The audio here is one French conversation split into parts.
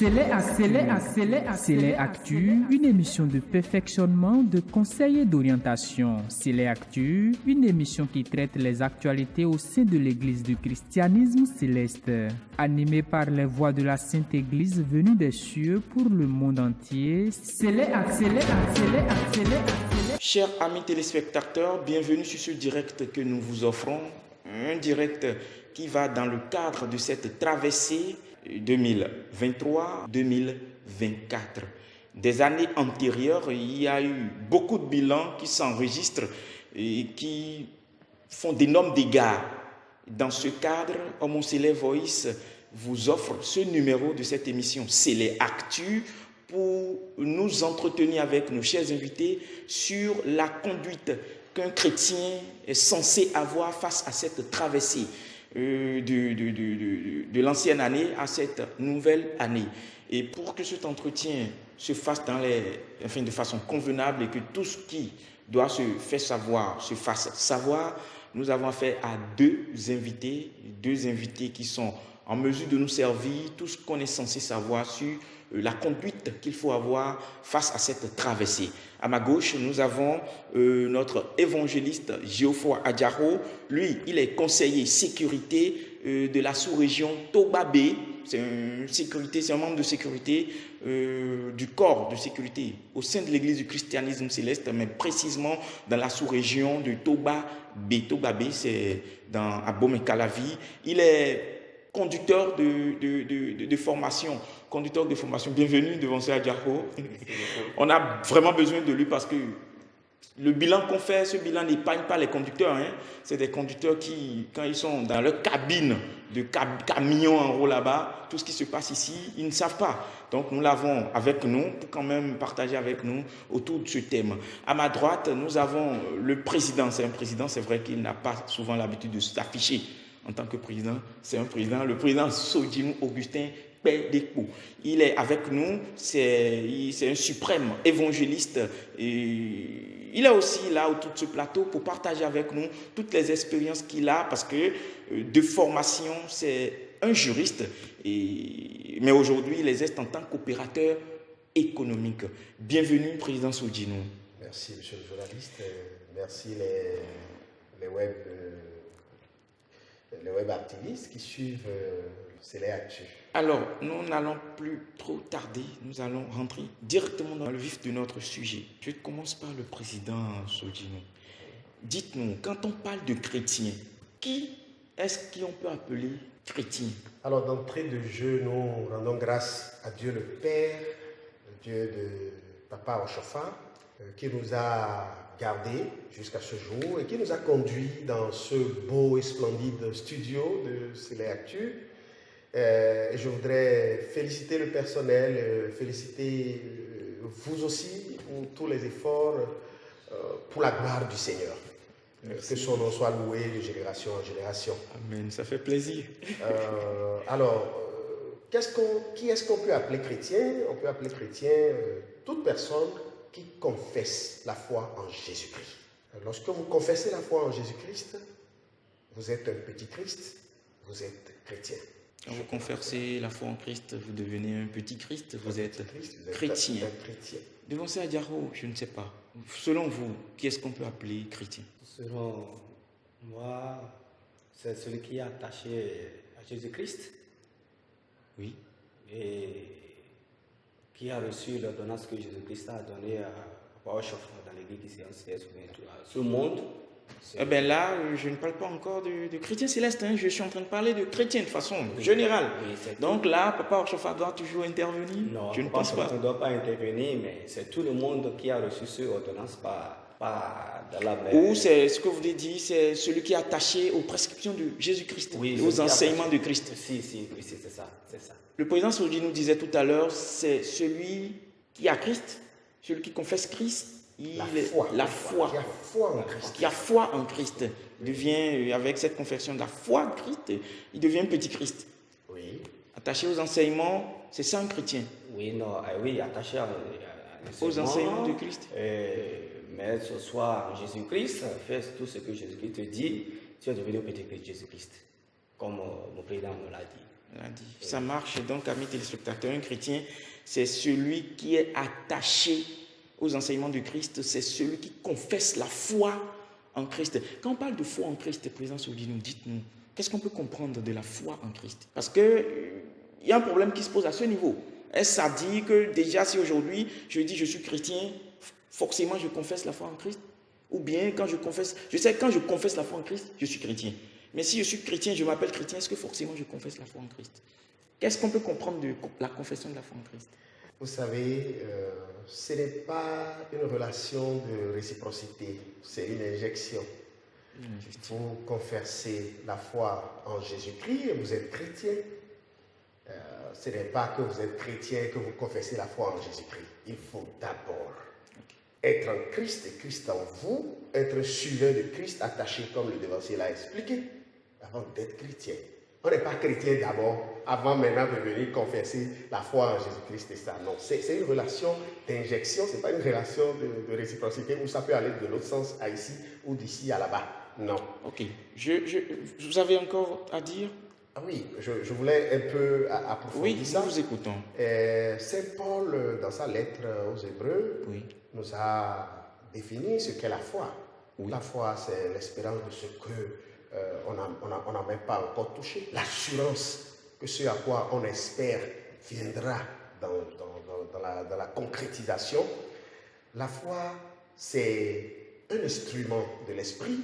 Célé Actu, une émission de perfectionnement, de conseils et d'orientation. Célé Actu, une émission qui traite les actualités au sein de l'Église du christianisme céleste. Animée par les voix de la Sainte Église venues des cieux pour le monde entier. Chers amis téléspectateurs, bienvenue sur ce direct que nous vous offrons. Un direct qui va dans le cadre de cette traversée 2023-2024. Des années antérieures, il y a eu beaucoup de bilans qui s'enregistrent et qui font d'énormes dégâts. Dans ce cadre, Homo Célé Voice vous offre ce numéro de cette émission Célé Actu pour nous entretenir avec nos chers invités sur la conduite qu'un chrétien est censé avoir face à cette traversée de l'ancienne année à cette nouvelle année. Et pour que cet entretien se fasse de façon convenable et que tout ce qui doit se faire savoir se fasse savoir, nous avons affaire à deux invités qui sont en mesure de nous servir tout ce qu'on est censé savoir sur la conduite qu'il faut avoir face à cette traversée. À ma gauche, nous avons notre évangéliste Geoffroy Adjaro. Lui, il est conseiller sécurité de la sous-région Toba Bay. C'est un membre de sécurité du corps de sécurité au sein de l'Église du christianisme céleste, mais précisément dans la sous-région de Toba Bay. Toba Bay, c'est à Bomé-Calavi. Il est conducteur de formation. Bienvenue devant ce Adjaro. On a vraiment besoin de lui parce que le bilan qu'on fait, ce bilan n'épargne pas les conducteurs. C'est des conducteurs qui, quand ils sont dans leur cabine de camion en haut là-bas, tout ce qui se passe ici, ils ne savent pas. Donc nous l'avons avec nous pour quand même partager avec nous autour de ce thème. À ma droite, nous avons le président. C'est un président, c'est vrai qu'il n'a pas souvent l'habitude de s'afficher en tant que président. C'est un président, le président Sodinou Augustin Pédéco. Il est avec nous, c'est un suprême évangéliste. Il est aussi là autour de ce plateau pour partager avec nous toutes les expériences qu'il a parce que de formation, c'est un juriste, mais aujourd'hui, il exerce en tant qu'opérateur économique. Bienvenue, président Sodinou. Merci, monsieur le journaliste. Merci les web activistes qui suivent Célé Actu. Alors, nous n'allons plus trop tarder, nous allons rentrer directement dans le vif de notre sujet. Je commence par le président Sodinou. Dites-nous, quand on parle de chrétien, qui est-ce qu'on peut appeler chrétien? Alors, d'entrée de jeu, nous rendons grâce à Dieu le Père, le Dieu de Papa Oshofa, qui nous a gardés jusqu'à ce jour et qui nous a conduits dans ce beau et splendide studio de Célé Actu. Je voudrais féliciter le personnel, féliciter vous aussi pour tous les efforts pour la gloire du Seigneur. Merci. Que son nom soit loué de génération en génération. Amen, ça fait plaisir. Qui est-ce qu'on peut appeler chrétien? On peut appeler chrétien toute personne qui confesse la foi en Jésus-Christ. Lorsque vous confessez la foi en Jésus-Christ, vous êtes un petit Christ, vous êtes chrétien. Quand vous confessez la foi en Christ, vous devenez un petit Christ, vous êtes chrétien. Devant ça, Adjaro, je ne sais pas. Selon vous, qui est-ce qu'on peut appeler chrétien? Selon moi, c'est celui qui est attaché à Jésus-Christ. Oui. Et qui a reçu l'ordonnance que Jésus-Christ a donnée à Oshofa dans l'église ici en ce monde. Eh bien là, je ne parle pas encore de chrétien céleste, je suis en train de parler de chrétien de façon générale. Oui, donc là, Papa Oshofa doit toujours intervenir? Non, je ne pense pas. Il ne doit pas intervenir, mais c'est tout le monde qui a reçu cette ordonnance par dans la mer. Ou c'est ce que vous avez dit, c'est celui qui est attaché aux prescriptions de Jésus-Christ, oui, aux enseignements de Christ. Oui, c'est ça. Le président Sodinou nous disait tout à l'heure, c'est celui qui a Christ, celui qui confesse Christ. Qui a foi en Christ devient, avec cette confession de la foi en Christ, il devient petit Christ. Oui. Attaché aux enseignements, c'est ça un chrétien. Oui, attaché aux enseignements de Christ. Mais ce soit en Jésus-Christ, fais tout ce que Jésus-Christ te dit, tu es devenu petit Christ Jésus-Christ, comme mon président me l'a dit. l'a dit. Ça marche donc, amis téléspectateurs, un chrétien, c'est celui qui est attaché aux enseignements du Christ, c'est celui qui confesse la foi en Christ. Quand on parle de foi en Christ, présence nous dites-nous, qu'est-ce qu'on peut comprendre de la foi en Christ? Parce qu'il y a un problème qui se pose à ce niveau. Est-ce ça dit que déjà si aujourd'hui je dis je suis chrétien, forcément je confesse la foi en Christ? Ou bien quand je confesse, je sais que quand je confesse la foi en Christ, je suis chrétien. Mais si je suis chrétien, je m'appelle chrétien, est-ce que forcément je confesse la foi en Christ? Qu'est-ce qu'on peut comprendre de la confession de la foi en Christ? Vous savez, ce n'est pas une relation de réciprocité, c'est une injection. Vous confessez la foi en Jésus-Christ et vous êtes chrétien. Ce n'est pas que vous êtes chrétien que vous confessez la foi en Jésus-Christ. Il faut d'abord être en Christ et Christ en vous, être un suiveur de Christ attaché comme le devancier l'a expliqué, avant d'être chrétien. On n'est pas chrétien d'abord, avant maintenant de venir confesser la foi en Jésus-Christ et ça. Non, c'est une relation d'injection, ce n'est pas une relation de réciprocité où ça peut aller de l'autre sens à ici ou d'ici à là-bas. Non. Ok. Vous avez encore à dire? Ah oui, je voulais un peu approfondir ça. Oui, nous vous écoutons. Saint Paul, dans sa lettre aux Hébreux, nous a défini ce qu'est la foi. Oui. La foi, c'est l'espérance de ce que on n'a même pas encore touché. L'assurance que ce à quoi on espère viendra dans la concrétisation. La foi, c'est un instrument de l'esprit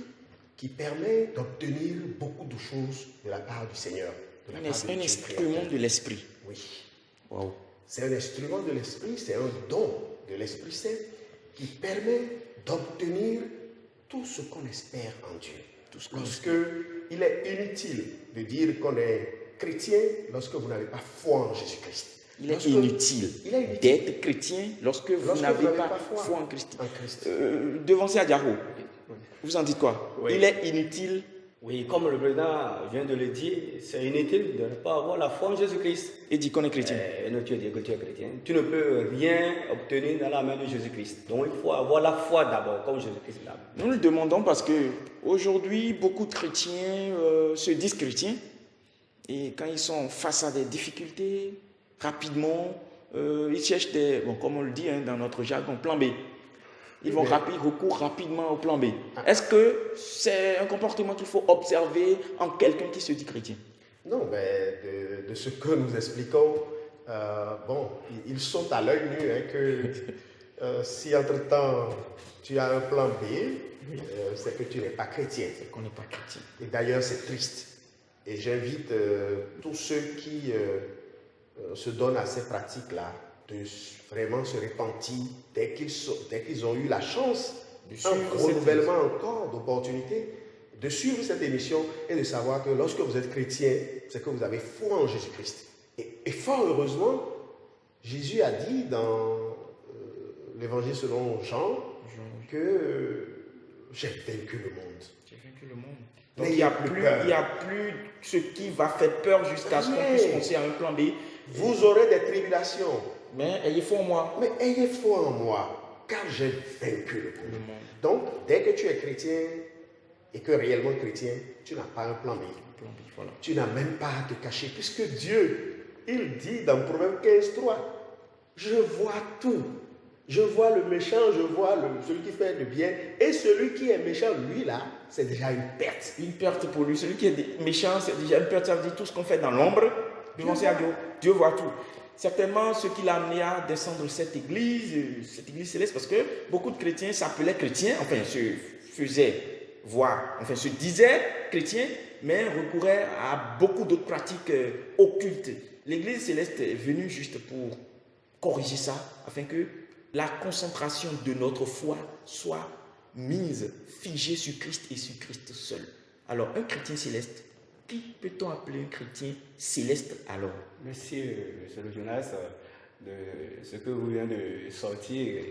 qui permet d'obtenir beaucoup de choses de la part du Seigneur. Un instrument de l'esprit. Oui. Wow. C'est un instrument de l'esprit, c'est un don de l'Esprit Saint qui permet d'obtenir tout ce qu'on espère en Dieu. Lorsque il est inutile de dire qu'on est chrétien lorsque vous n'avez pas foi en Jésus-Christ. Il est inutile d'être chrétien lorsque vous n'avez pas foi en Christ. Devancier Adiaro, vous en dites quoi? Oui. Il est inutile. Oui, comme le président vient de le dire, c'est inutile de ne pas avoir la foi en Jésus-Christ. Et dit qu'on est chrétien. Non, tu dis que tu es chrétien. Tu ne peux rien obtenir dans la main de Jésus-Christ. Donc il faut avoir la foi d'abord, comme Jésus-Christ l'a. Nous le demandons parce que aujourd'hui, beaucoup de chrétiens se disent chrétiens. Et quand ils sont face à des difficultés, rapidement, ils cherchent comme on le dit dans notre jargon, plan B. Ils vont recours rapidement au plan B. Est-ce que c'est un comportement qu'il faut observer en quelqu'un qui se dit chrétien? Non, de ce que nous expliquons, ils sont à l'œil nu que si entre-temps tu as un plan B, c'est que tu n'es pas chrétien. C'est qu'on n'est pas chrétien. Et d'ailleurs, c'est triste. Et j'invite tous ceux qui se donnent à ces pratiques-là de vraiment se repentir dès qu'ils ont eu la chance, un renouvellement encore d'opportunités, de suivre cette émission et de savoir que lorsque vous êtes chrétien, c'est que vous avez foi en Jésus-Christ. Et fort heureusement, Jésus a dit dans l'évangile selon Jean que j'ai vaincu le monde. J'ai vaincu le monde. Donc il n'y a plus ce qui va faire peur jusqu'à ce qu'on puisse penser à un plan B. Vous aurez des tribulations. Mais ayez foi en moi. Mais ayez foi en moi, car j'ai vaincu le monde. Donc, dès que tu es chrétien et que réellement chrétien, tu n'as pas un plan B. Voilà. Tu n'as même pas à te cacher, puisque Dieu, il dit dans Proverbe 15:3, je vois tout. Je vois le méchant, je vois celui qui fait le bien, et celui qui est méchant, lui là, c'est déjà une perte. Une perte pour lui. Celui qui est méchant, c'est déjà une perte. Ça veut dire tout ce qu'on fait dans l'ombre. Dieu voit tout. Certainement, ce qui l'a amené à descendre cette église céleste, parce que beaucoup de chrétiens s'appelaient chrétiens, enfin se faisaient voir, enfin se disaient chrétiens, mais recouraient à beaucoup d'autres pratiques occultes. L'église céleste est venue juste pour corriger ça, afin que la concentration de notre foi soit mise, figée sur Christ et sur Christ seul. Alors, un chrétien céleste, qui peut-on appeler un chrétien céleste alors? Merci, M. le journaliste, de ce que vous venez de sortir.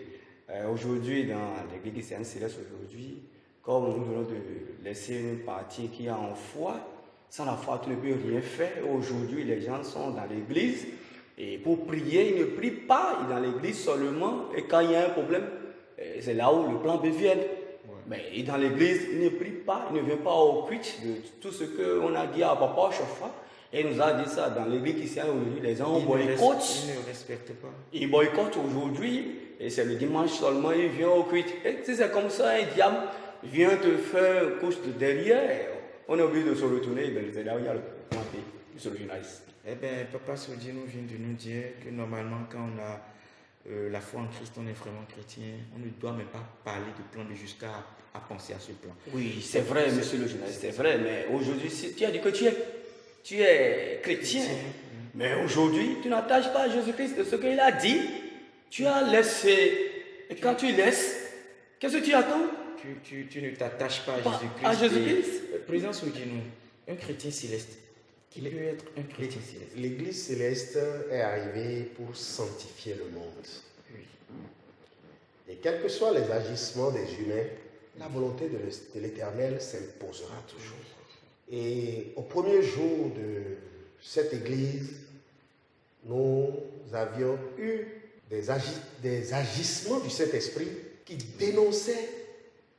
Aujourd'hui, dans l'église céleste aujourd'hui, comme nous venons de laisser une partie qui est en foi, sans la foi, tu ne peux rien faire. Aujourd'hui, les gens sont dans l'église et pour prier, ils ne prient pas dans l'église seulement. Et quand il y a un problème, c'est là où le plan B vient. Mais dans l'église, il ne prie pas, il ne vient pas au culte de tout ce qu'on a dit à Papa Chofa. Et il nous a dit ça dans l'église chrétienne aujourd'hui, les gens Ils boycottent. ne respectent pas. Ils boycottent aujourd'hui, et c'est le dimanche seulement, il vient au culte. Et si c'est comme ça, un diable vient te faire couche de derrière. On est obligé de se retourner dans les derrière le pointé sur le journaliste. Eh bien, Papa Sodino vient de nous dire que normalement, quand on a la foi en Christ, on est vraiment chrétien. On ne doit même pas parler de plan de jusqu'à à penser à ce plan. Oui, c'est vrai, monsieur le journaliste, c'est vrai, mais aujourd'hui, si tu as dit que tu es chrétien, mais aujourd'hui, tu n'attaches pas à Jésus-Christ de ce qu'il a dit. Tu as laissé, et quand tu laisses, qu'est-ce que tu attends? Tu ne t'attaches pas À à Jésus-Christ. Jésus-Christ. Président Sodino, un chrétien céleste, qui peut être un chrétien céleste? L'Église céleste est arrivée pour sanctifier le monde. Oui. Et quels que soient les agissements des humains, la volonté de l'Éternel s'imposera toujours. Et au premier jour de cette Église, nous avions eu des agissements du Saint-Esprit qui dénonçaient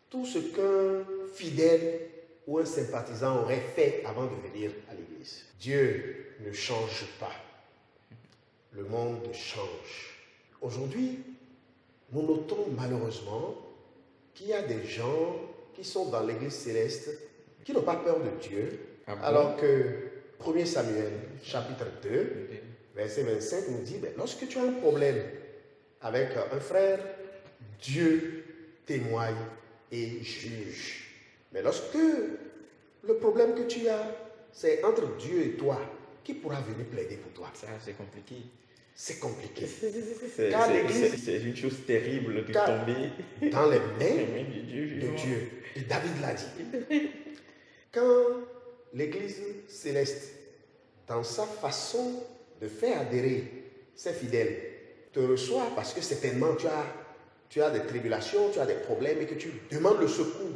tout ce qu'un fidèle ou un sympathisant aurait fait avant de venir à l'Église. Dieu ne change pas. Le monde change. Aujourd'hui, nous notons malheureusement qu'il y a des gens qui sont dans l'Église céleste qui n'ont pas peur de Dieu, Ah bon? alors que 1 Samuel chapitre 2, verset 25 nous dit, lorsque tu as un problème avec un frère, Dieu témoigne et juge. Mais lorsque le problème que tu as, c'est entre Dieu et toi, qui pourra venir plaider pour toi? Ça, c'est compliqué. C'est compliqué. Car l'Église, c'est une chose terrible de tomber dans les mains de Dieu. de Dieu. Et David l'a dit. Quand l'Église céleste, dans sa façon de faire adhérer ses fidèles, te reçoit parce que certainement tu as des tribulations, tu as des problèmes et que tu demandes le secours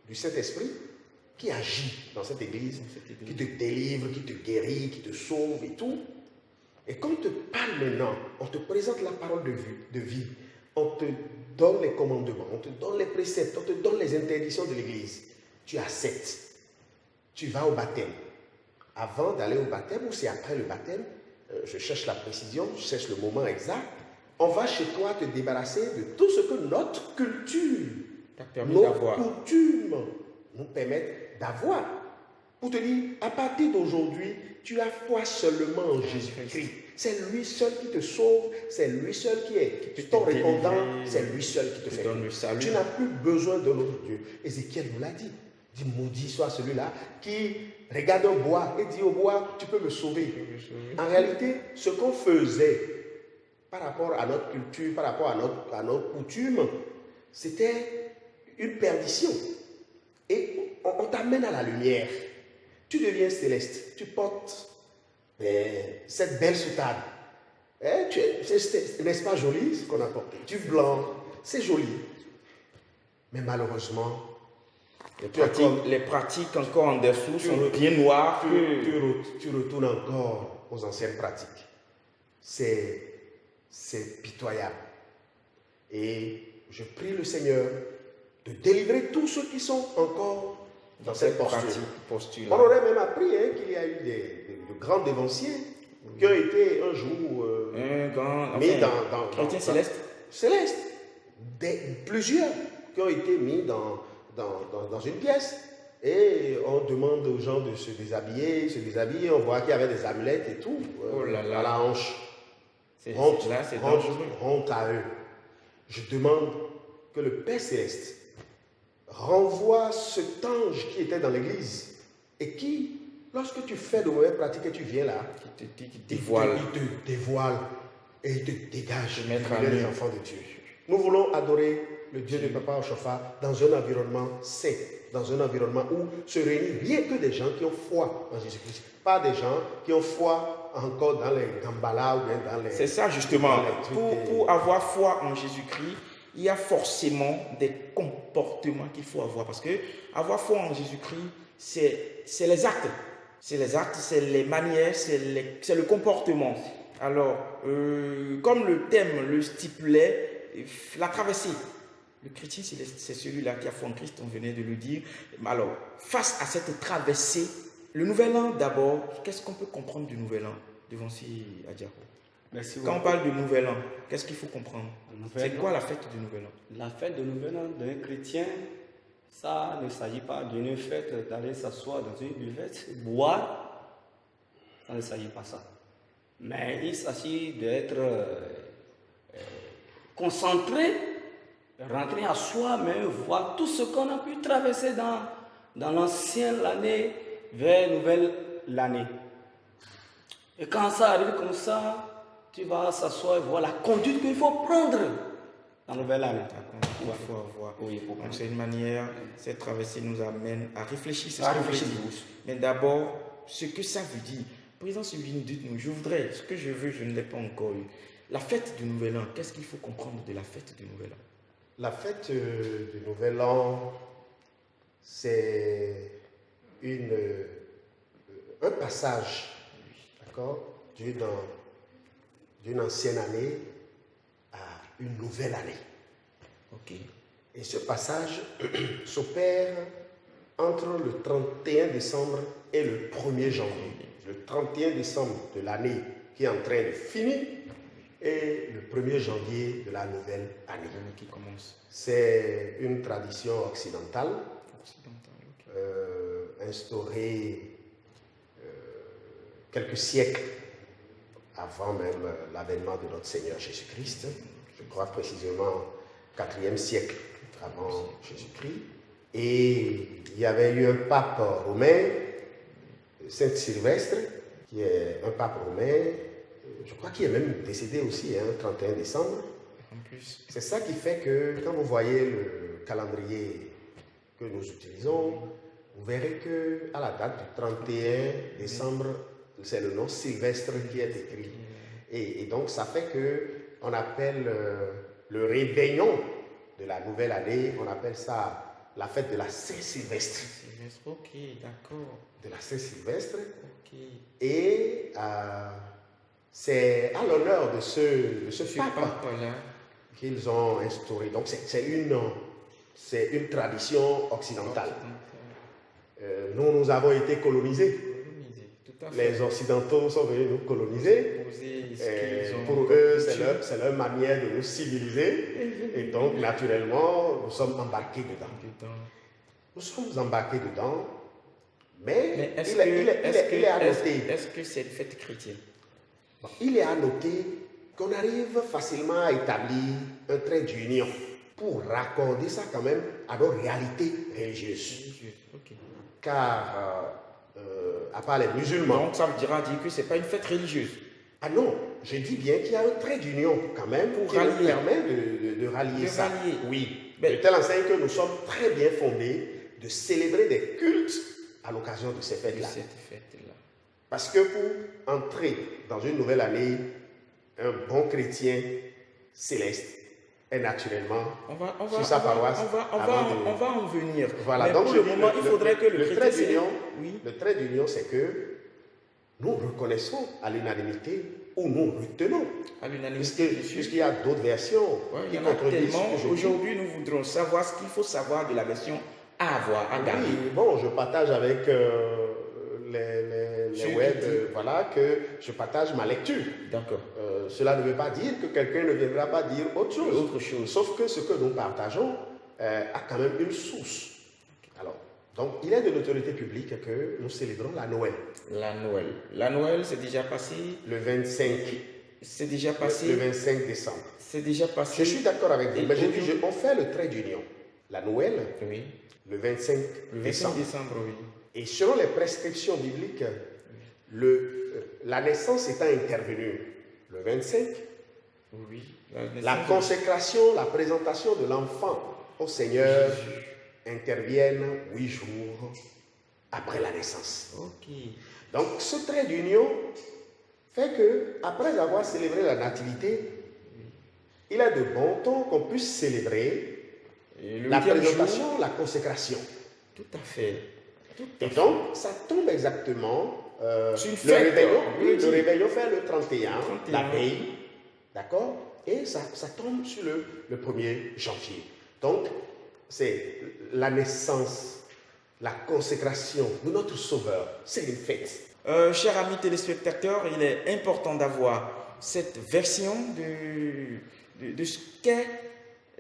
du Saint-Esprit qui agit dans cette Église, qui te délivre, qui te guérit, qui te sauve et tout. Et quand on te parle maintenant, on te présente la parole de vie, on te donne les commandements, on te donne les préceptes, on te donne les interdictions de l'Église. Tu acceptes. Tu vas au baptême. Avant d'aller au baptême, ou c'est après le baptême, je cherche la précision, je cherche le moment exact, on va chez toi te débarrasser de tout ce que notre culture, nos coutumes nous permettent d'avoir. Pour te dire, à partir d'aujourd'hui, tu as foi seulement en Jésus-Christ. C'est lui seul qui te sauve, c'est lui seul qui est ton répondant, c'est lui seul qui te fait donne le salut. Tu n'as plus besoin d'un autre Dieu. Ézéchiel nous l'a dit. Il dit, maudit soit celui-là qui regarde un bois et dit au bois, tu peux me sauver. En réalité, ce qu'on faisait par rapport à notre culture, par rapport à notre coutume, c'était une perdition. Et on t'amène à la lumière. Tu deviens céleste. Tu portes cette belle soutane. N'est-ce pas joli ce qu'on a porté? Du blanc, c'est joli. Mais malheureusement, les pratiques encore en dessous sont bien noires. Tu retournes encore aux anciennes pratiques. C'est pitoyable. Et je prie le Seigneur de délivrer tous ceux qui sont encore dans cette posture. On aurait même appris qu'il y a eu de grands dévanciers qui ont été un jour mis dans chrétiens célestes. Célestes. Plusieurs qui ont été mis dans une pièce. Et on demande aux gens de se déshabiller, on voit qu'il y avait des amulettes et tout à la hanche. Honte à eux. Je demande que le Père Céleste renvoie cet ange qui était dans l'église et qui, lorsque tu fais de mauvaises pratiques et tu viens là, qui te dévoile et il te dégage les enfants de Dieu. Nous voulons adorer le Dieu de Papa Oshofa dans un environnement sain, dans un environnement où se réunissent rien que des gens qui ont foi en Jésus-Christ, pas des gens qui ont foi encore dans les Gambala ou bien dans les... C'est ça justement, pour avoir foi en Jésus-Christ, il y a forcément des comportements qu'il faut avoir, parce que avoir foi en Jésus-Christ, c'est les actes. C'est les actes, c'est les manières, c'est le comportement. Alors, comme le thème le stipulait, la traversée. Le chrétien, c'est celui-là qui a foi en Christ, on venait de le dire. Alors, face à cette traversée, Le nouvel an, d'abord, qu'est-ce qu'on peut comprendre du nouvel an devant si Adjako? Merci Quand on beaucoup. parle de nouvel an, qu'est-ce qu'il faut comprendre? Nouvel C'est an. quoi la fête du nouvel an? La fête de Nouvel An d'un chrétien, ça ne s'agit pas d'une fête d'aller s'asseoir dans une buvette, boire. Ça ne s'agit pas de ça. Mais il s'agit d'être concentré, rentrer à soi-même, voir tout ce qu'on a pu traverser dans l'ancienne année vers nouvelle année. Et quand ça arrive comme ça, tu vas s'asseoir et voir la conduite qu'il faut prendre dans la nouvelle année. Il faut avoir. Oui, pour Donc c'est une manière, cette traversée nous amène à réfléchir. C'est À ce que vous réfléchir. dites. Mais d'abord, ce que ça veut dire. Président Sylvine, dites-nous, je voudrais, ce que je veux, je ne l'ai pas encore eu. La fête du Nouvel An, qu'est-ce qu'il faut comprendre de la fête du Nouvel An? La fête du Nouvel An, c'est un passage, d'accord, d'une ancienne année à une nouvelle année. Ok. Et ce passage s'opère entre le 31 décembre et le 1er janvier. Le 31 décembre de l'année qui est en train de finir et le 1er janvier de la nouvelle année. L'année qui commence. C'est une tradition occidentale Occidentale, ok. instaurée quelques siècles avant même l'avènement de notre Seigneur Jésus-Christ. Je crois précisément 4e siècle avant Jésus-Christ. Et il y avait eu un pape romain, Saint Sylvestre, qui est un pape romain, je crois qu'il est même décédé aussi, le 31 décembre. En plus. C'est ça qui fait que quand vous voyez le calendrier que nous utilisons, vous verrez que à la date du 31 décembre, c'est le nom Sylvestre qui est écrit. Et donc ça fait que on appelle le réveillon de la nouvelle année, on appelle ça la fête de la Saint-Sylvestre. Sylvestre, ok, d'accord. De la Saint-Sylvestre. Ok. Et c'est à l'honneur de ce pape Pape-là. qu'ils ont instauré. Donc c'est une tradition occidentale. Nous avons été colonisés. Tout à fait. Les Occidentaux sont venus nous coloniser. Poser ce qu'ils ont Pour eux, c'est leur manière de nous civiliser. Et donc, naturellement, nous sommes embarqués dedans. Nous sommes embarqués dedans, mais il est à noter. Est-ce que c'est une fête chrétienne? Il est à noter qu'on arrive facilement à établir un trait d'union pour raccorder ça quand même à nos réalités religieuses. Ok. Car, à part les musulmans... Donc ça veut dire que ce n'est pas une fête religieuse. Ah non, je dis bien qu'il y a un trait d'union quand même Pour qui nous rallier. permet de rallier De ça. rallier. Oui, Mais- de telle enseigne que nous sommes très bien fondés de célébrer des cultes à l'occasion de ces De fêtes-là. cette fête-là. Parce que pour entrer dans une nouvelle année, un bon chrétien céleste est naturellement sur sa paroisse. On va en venir. Voilà, Mais donc pour je le dis, moment, il faudrait que le trait chrétien... d'union, Oui. le trait d'union, c'est que nous reconnaissons à l'unanimité ou nous retenons. À l'unanimité, Puisqu'il y a d'autres versions Ouais, il qui y en a contredisent ce tellement. que je dis. Aujourd'hui, nous voudrons savoir ce qu'il faut savoir de la version à avoir, à garder. Oui, bon, je partage avec les Ceux web, qui disent- voilà, que je partage ma lecture. D'accord. Cela ne veut pas dire que quelqu'un ne viendra pas dire autre chose. Autre chose. Sauf que ce que nous partageons a quand même une source. Alors, donc, il est de l'autorité publique que nous célébrons la Noël. La Noël. La Noël, c'est déjà passé. Le 25, C'est déjà le passé. 25 décembre. C'est déjà passé. Je suis d'accord avec vous, Et mais j'ai dit, aujourd'hui- on fait le trait d'union. La Noël, Oui. le 25 Le 25 décembre. décembre, oui. Et selon les prescriptions bibliques, la naissance étant intervenue le 25, Oui. la consécration, la présentation de l'enfant au Seigneur interviennent 8 jours après la naissance. Ok. Donc ce trait d'union fait que, après avoir célébré la nativité, il est de bon ton qu'on puisse célébrer Et le la huitième présentation, jour, la consécration. tout à fait. Et donc, ça tombe exactement. C'est une le fête, réveillon, on oui, peut dire. le réveillon fait le 31, 31. la veille, d'accord? Et ça tombe sur le 1er janvier. Donc, c'est la naissance la consécration de notre Sauveur, c'est une fête. Chers amis téléspectateurs, il est important d'avoir cette version de ce qu'est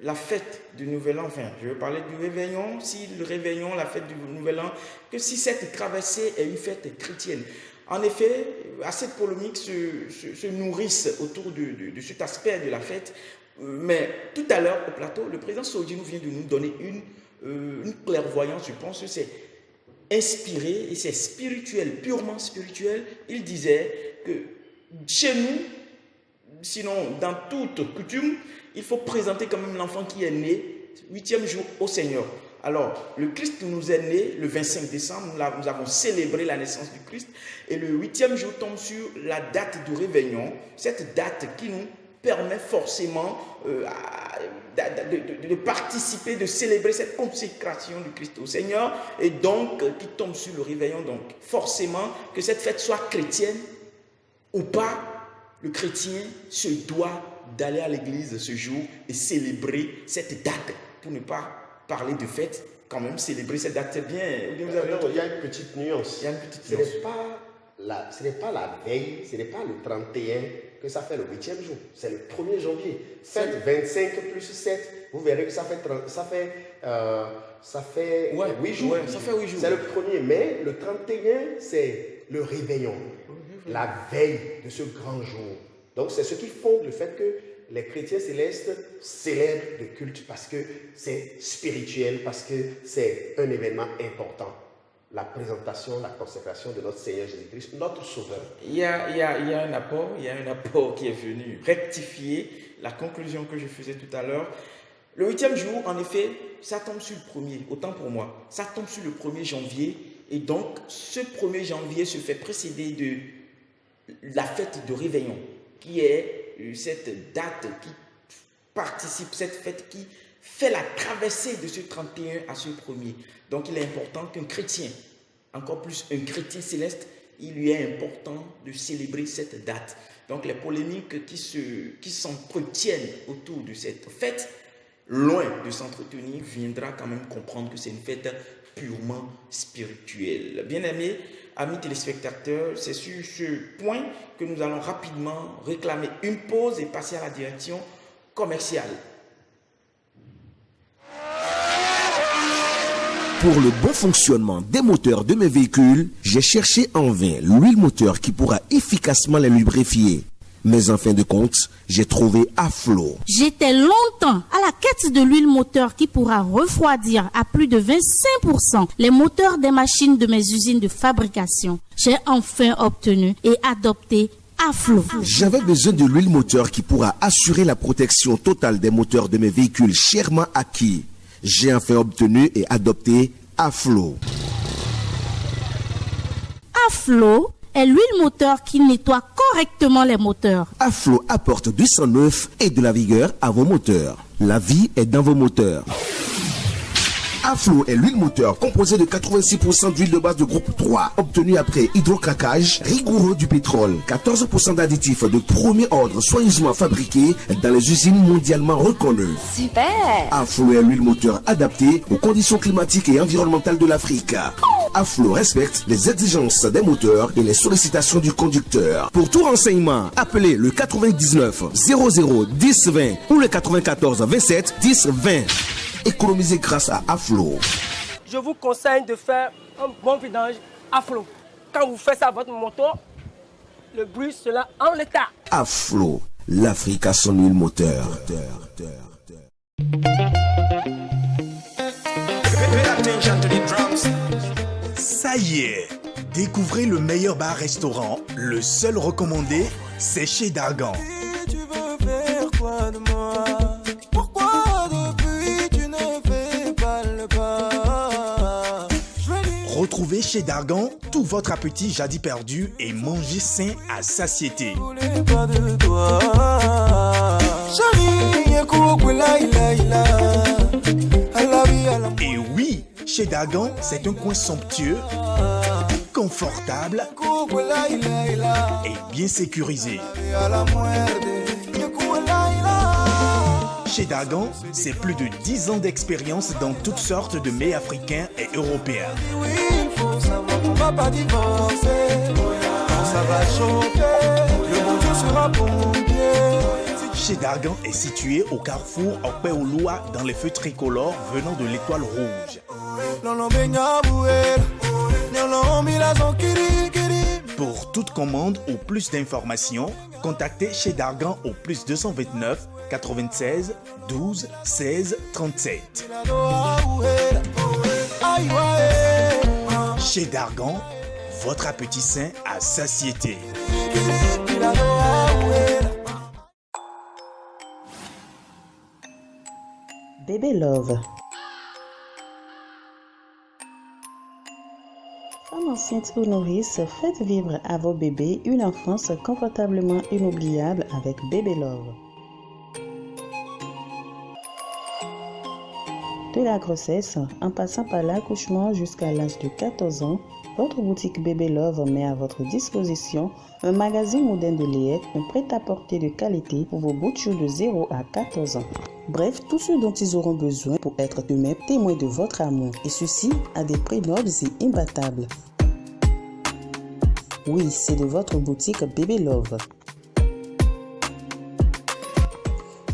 la fête du Nouvel An. Enfin, je veux parler du réveillon, si le réveillon, la fête du Nouvel An, que si cette traversée est une fête chrétienne. En effet, assez de polémiques se nourrissent autour de cet aspect de la fête. Mais tout à l'heure, au plateau, le président Sodino vient de nous donner une clairvoyance, je pense que c'est inspiré et c'est spirituel, purement spirituel. Il disait que chez nous, sinon dans toute coutume, il faut présenter quand même l'enfant qui est né 8e jour au Seigneur. Alors, le Christ nous est né le 25 décembre, nous avons célébré la naissance du Christ et le 8e jour tombe sur la date du réveillon, cette date qui nous permet forcément de participer, de célébrer cette consécration du Christ au Seigneur et donc qui tombe sur le réveillon. Donc forcément, que cette fête soit chrétienne ou pas, le chrétien se doit d'aller à l'église ce jour et célébrer cette date. Pour ne pas parler de fête, quand même célébrer cette date, c'est bien. Non, il y a une petite nuance. Il y a une petite nuance. Ce n'est pas la veille, ce n'est pas le 31 que ça fait le 8e jour. C'est le 1er janvier. Faites 25 plus 7, vous verrez que ça fait 8 jours. Ouais, ça fait 8 jours. C'est le 1er, mais le 31, c'est le réveillon, la veille de ce grand jour. Donc c'est ce qui fonde le fait que les chrétiens célestes célèbrent le culte parce que c'est spirituel, parce que c'est un événement important. La présentation, la consécration de notre Seigneur Jésus-Christ, notre Sauveur. Il y a un apport qui est venu rectifier la conclusion que je faisais tout à l'heure. Le 8e jour, en effet, ça tombe sur le 1er, autant pour moi, ça tombe sur le 1er janvier, et donc ce 1er janvier se fait précéder de la fête de réveillon, qui est cette date qui participe, cette fête qui fait la traversée de ce 31 à ce 1er. Donc il est important qu'un chrétien, encore plus un chrétien céleste, il lui est important de célébrer cette date. Donc les polémiques qui s'entretiennent autour de cette fête, loin de s'entretenir, viendra quand même comprendre que c'est une fête purement spirituelle. Bien-aimés, amis téléspectateurs, c'est sur ce point que nous allons rapidement réclamer une pause et passer à la direction commerciale. Pour le bon fonctionnement des moteurs de mes véhicules, j'ai cherché en vain l'huile moteur qui pourra efficacement les lubrifier. Mais en fin de compte, j'ai trouvé Aflo. J'étais longtemps à la quête de l'huile moteur qui pourra refroidir à plus de 25% les moteurs des machines de mes usines de fabrication. J'ai enfin obtenu et adopté Aflo. J'avais besoin de l'huile moteur qui pourra assurer la protection totale des moteurs de mes véhicules chèrement acquis. J'ai enfin obtenu et adopté Aflo. Aflo est l'huile moteur qui nettoie correctement les moteurs. Aflo apporte du sang neuf et de la vigueur à vos moteurs. La vie est dans vos moteurs. Aflo est l'huile moteur composée de 86% d'huile de base de groupe 3, obtenue après hydrocraquage rigoureux du pétrole. 14% d'additifs de premier ordre soigneusement fabriqués dans les usines mondialement reconnues. Super! Aflo est l'huile moteur adaptée aux conditions climatiques et environnementales de l'Afrique. Aflo respecte les exigences des moteurs et les sollicitations du conducteur. Pour tout renseignement, appelez le 99 00 10 20 ou le 94 27 10 20. Économiser grâce à Aflo. Je vous conseille de faire un bon vidange Aflo. Quand vous faites ça à votre moto, le bruit sera en l'état. Aflo, l'Afrique a son huile moteur. Ça y est, découvrez le meilleur bar-restaurant, le seul recommandé, c'est chez Dargan. Si tu veux faire quoi de moi? Retrouvez chez Dargan tout votre appétit jadis perdu et mangez sain à satiété. Et oui, chez Dargan, c'est un coin somptueux, confortable et bien sécurisé. Chez Dargan, c'est plus de 10 ans d'expérience dans toutes sortes de mets africains et européens. Oui, il faut savoir qu'on va pas divorcer. Quand ça va chauffer, le bon Dieu sera pompier. Chez Dargan est situé au carrefour Okpe-Oloa dans les feux tricolores venant de l'étoile rouge. Pour toute commande ou plus d'informations, contactez Chez Dargan au plus 229 96 12 16 37. Chez Dargan, votre appétit sain à satiété. Bébé Love. Femmes enceintes ou nourrices, faites vivre à vos bébés une enfance confortablement inoubliable avec Bébé Love. De la grossesse, en passant par l'accouchement jusqu'à l'âge de 14 ans, votre boutique Bébé Love met à votre disposition un magazine moderne de lait, un prêt-à-porter de qualité pour vos boutures de 0 à 14 ans. Bref, tout ce dont ils auront besoin pour être eux-mêmes témoins de votre amour, et ceci à des prix nobles et imbattables. Oui, c'est de votre boutique Bébé Love.